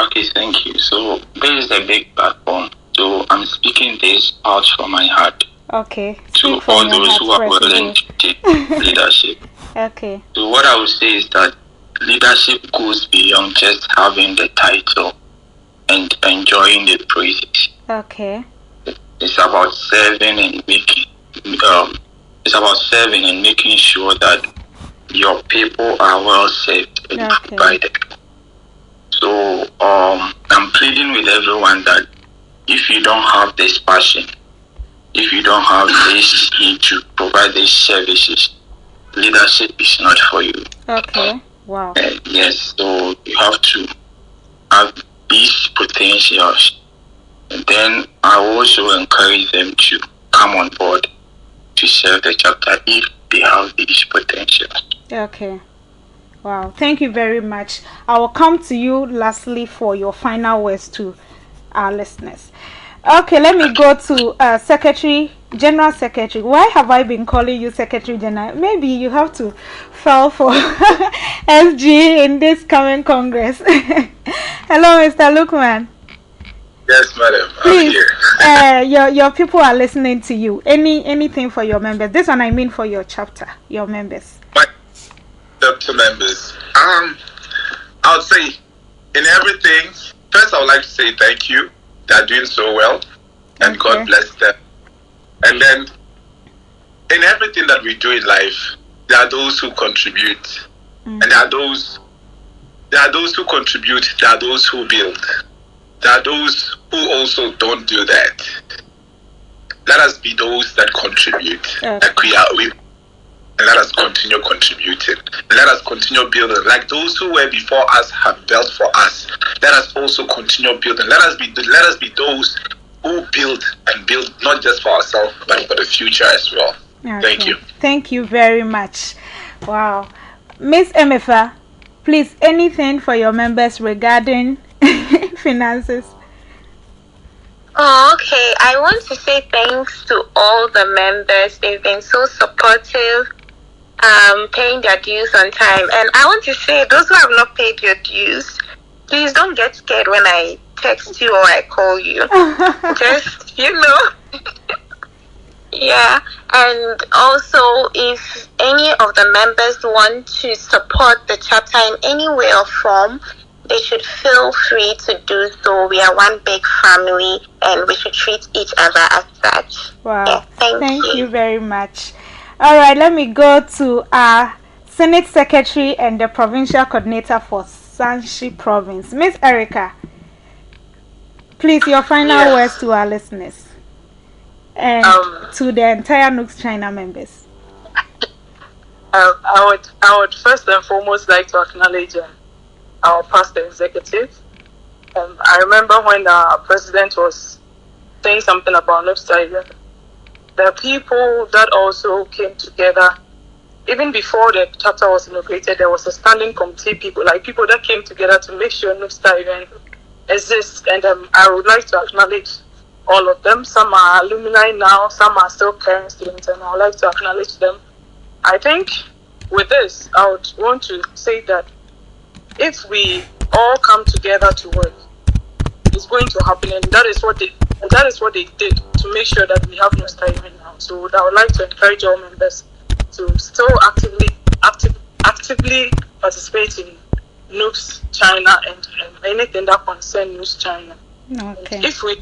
Okay, thank you. So this is a big platform, so I'm speaking this out from my heart. Okay. To all those who are willing to take leadership. Okay. So what I would say is that leadership goes beyond just having the title and enjoying the praises. Okay. It's about serving and making. Making sure that your people are well served and provided. So I'm pleading with everyone that if you don't have this passion, if you don't have this need to provide these services, leadership is not for you. Okay. Wow. Yes, so you have to have these potentials. And then I also encourage them to come on board to serve the chapter if they have these potentials. Okay. Wow. Thank you very much. I will come to you lastly for your final words to our listeners. Okay, let me go to Secretary, General Secretary. Why have I been calling you Secretary General? Maybe you have to file for SG in this coming Congress. Hello, Mr. Lukman. Yes, madam. Please, I'm here. your people are listening to you. Anything for your members? This one I mean for your chapter, your members. My chapter members. I would say in everything. First, I would like to say thank you. They are doing so well, and God bless them. And then, in everything that we do in life, there are those who contribute, and there are those who contribute. There are those who build. There are those who also don't do that. Let us be those that contribute. Like and let us continue contributing. Let us continue building. Like those who were before us have built for us. Let us also continue building. Let us be those who build and build not just for ourselves but for the future as well. Okay. Thank you. Thank you very much. Wow. Miss Emefa, please, anything for your members regarding finances? Oh, okay. I want to say thanks to all the members. They've been so supportive, paying their dues on time. And I want to say, those who have not paid your dues, please don't get scared when I text you or I call you. Just, Yeah. And also, if any of the members want to support the chapter in any way or form, they should feel free to do so. We are one big family and we should treat each other as such. Wow. Yeah, thank you very much. All right, let me go to our Senate Secretary and the Provincial Coordinator for Sanshi Province, Miss Erica. Please, your final words to our listeners and to the entire NUGS-CHINA members. I would first and foremost like to acknowledge our past executive. I remember when our president was saying something about NUGS Taiyuan. The people that also came together, even before the chapter was inaugurated, there was a standing committee, people that came together to make sure NUGS Taiyuan exists. And I would like to acknowledge all of them. Some are alumni now, some are still current students, and I would like to acknowledge them. I think with this, I would want to say that if we all come together to work, it's going to happen, and that is what they did to make sure that we have NUGS Taiyuan now. So I would like to encourage all members to still actively participate in NUGS-CHINA and anything that concerns NUGS-CHINA. Okay. If we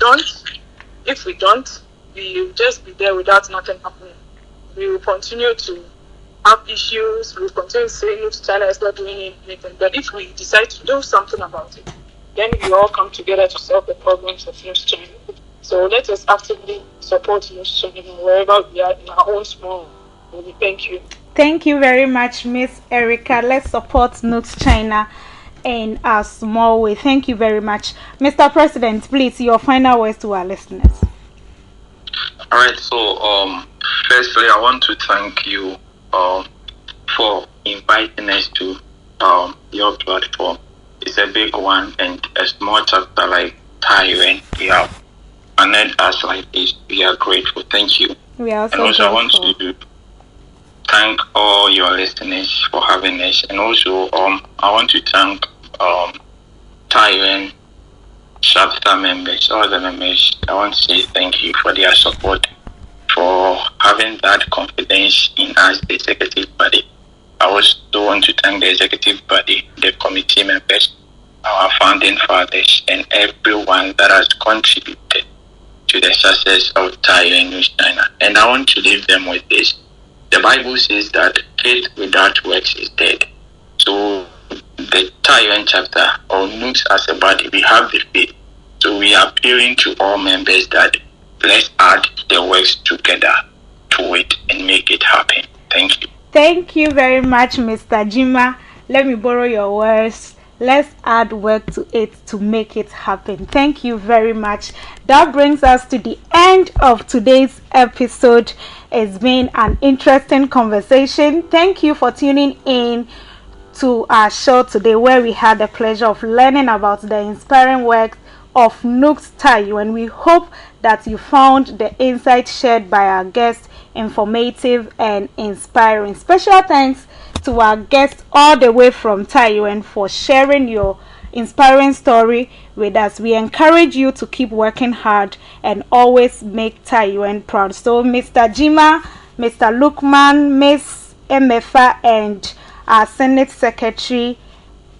don't, we will just be there without nothing happening. We will continue to have issues. We will continue to say NUGS-CHINA is not doing anything. But if we decide to do something about it, then we all come together to solve the problems of NUGS-CHINA. So let us actively support NUGS-CHINA wherever we are in our own small way. Thank you. Thank you very much, Miss Erica. Let's support NUGS-CHINA in a small way. Thank you very much. Mr. President, please, your final words to our listeners. All right, so firstly, I want to thank you for inviting us to your platform. It's a big one, and a small chapter like Taiyuan, we have honored us like this. We are grateful. Thank you. We are and also, I want to thank all your listeners for having us, and also I want to thank Taiyuan chapter members, all the members. I want to say thank you for their support, for having that confidence in us, the executive body. I also want to thank the executive body, the committee members, our founding fathers, and everyone that has contributed to the success of Taiyuan NUGS-CHINA. And I want to leave them with this. The Bible says that faith without works is dead. So the Taiyuan chapter, or NUGS as a body, we have the faith. So we are appealing to all members that let's add the works together to it and make it happen. Thank you. Thank you very much, Mr. Jima. Let me borrow your words. Let's add work to it to make it happen. Thank you very much. That brings us to the end of today's episode. It's been an interesting conversation. Thank you for tuning in to our show today, where we had the pleasure of learning about the inspiring work of NUGS Taiyuan. We hope that you found the insights shared by our guests informative and inspiring. Special thanks to our guests all the way from Taiyuan for sharing your inspiring story with us. We encourage you to keep working hard and always make Taiyuan proud. So Mr. Jima, Mr. Lukman, Miss Emefa, and our Senate Secretary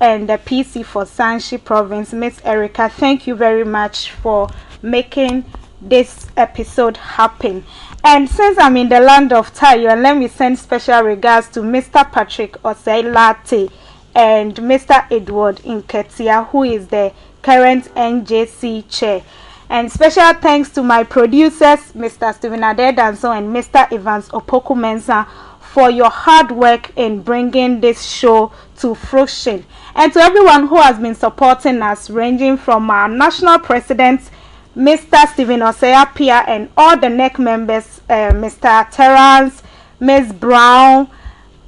and the PC for Sanshi Province, Miss Erica, thank you very much for making this episode happen. And since I'm in the land of Taiyuan, let me send special regards to Mr. Patrick Oseilate and Mr. Edward Inketia, who is the current NJC chair. And special thanks to my producers, Mr. Stephen Adedanso and Mr. Evans Opoku Mensah, for your hard work in bringing this show to fruition. And to everyone who has been supporting us, ranging from our national president, Mr. Stephen Osea-Pia, and all the NEC members, Mr. Terrence, Miss Brown,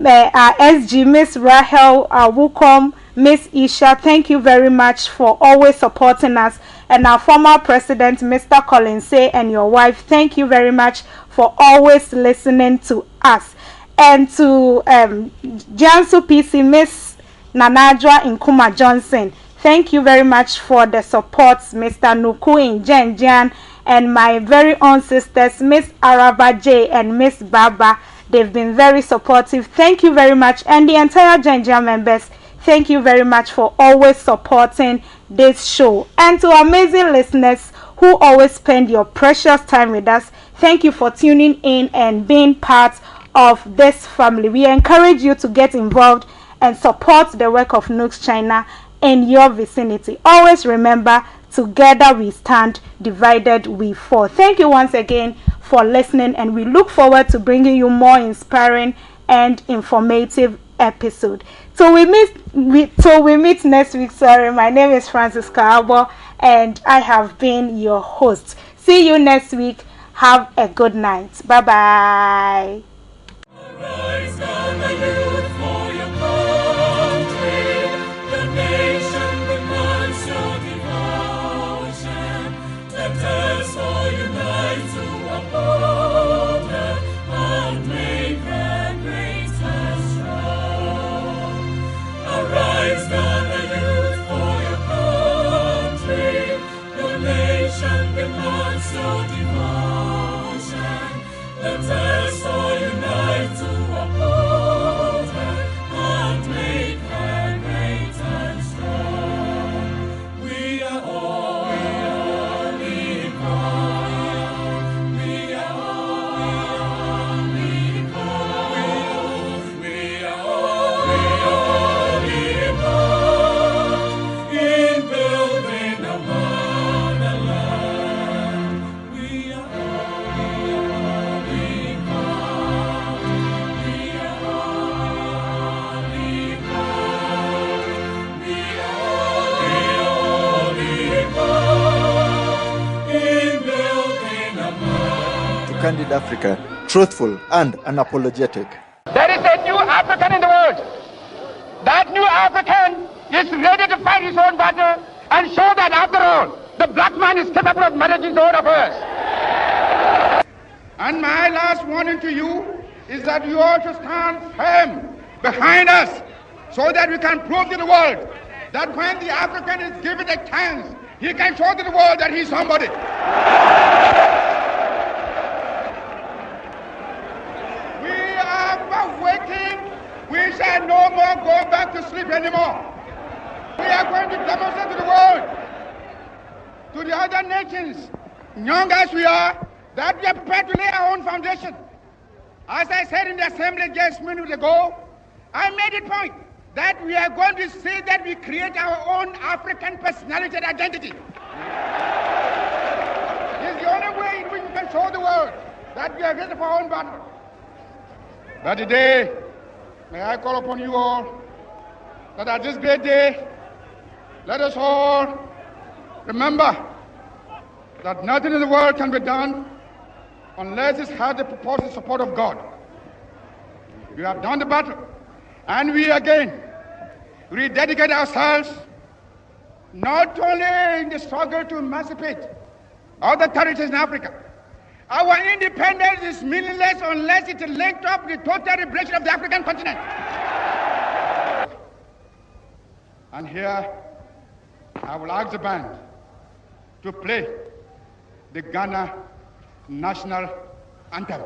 our SG, Miss Rahel Wukom, Miss Isha, thank you very much for always supporting us. And our former president, Mr. Collinsay, and your wife, thank you very much for always listening to us. And to Jansu PC, Miss Nanadra Nkuma Johnson, thank you very much for the support, Mr. Nuku in Jenjan, and my very own sisters, Miss Araba J and Miss Baba. They've been very supportive. Thank you very much. And the entire Jenjan members, thank you very much for always supporting this show. And to amazing listeners who always spend your precious time with us, thank you for tuning in and being part of this family. We encourage you to get involved and support the work of NUGS-CHINA in your vicinity. Always remember, together we stand, divided we fall. Thank you once again for listening, and we look forward to bringing you more inspiring and informative episode. So we meet next week. Sorry, my name is Francis Kaabo, and I have been your host. See you next week. Have a good night. Bye bye. Rise on the youth for your country. The nation demands your devotion. Let us all unite to uphold her and make her great and strong. Arise, gather youth for your country. The nation demands your devotion. Let us all unite to uphold her and make her great and strong. We are all equal. We are all equal. We are all equal in building a motherland. We are all equal. We are all equal. We are all equal in building a motherland. To Candid Africa, truthful and unapologetic. There is a new African in the world. That new African is ready to fight his own battle and show that after all, the black man is capable of managing his own affairs. And my last warning to you is that you all should stand firm behind us so that we can prove to the world that when the African is given a chance, he can show to the world that he's somebody. We are waking. We shall no more go back to sleep anymore. We are going to demonstrate to the world, to the other nations, young as we are, that we are prepared to lay our own foundation. As I said in the assembly just minutes ago, I made it point that we are going to say that we create our own African personality and identity. It's the only way in which we can show the world that we are ready for our own battle. But today, may I call upon you all that at this great day, let us all remember that nothing in the world can be done unless it has the purported support of God. We have done the battle, and we again rededicate ourselves not only in the struggle to emancipate other territories in Africa. Our independence is meaningless unless it is linked up with the total liberation of the African continent. And here, I will ask the band to play the Ghana national anthem.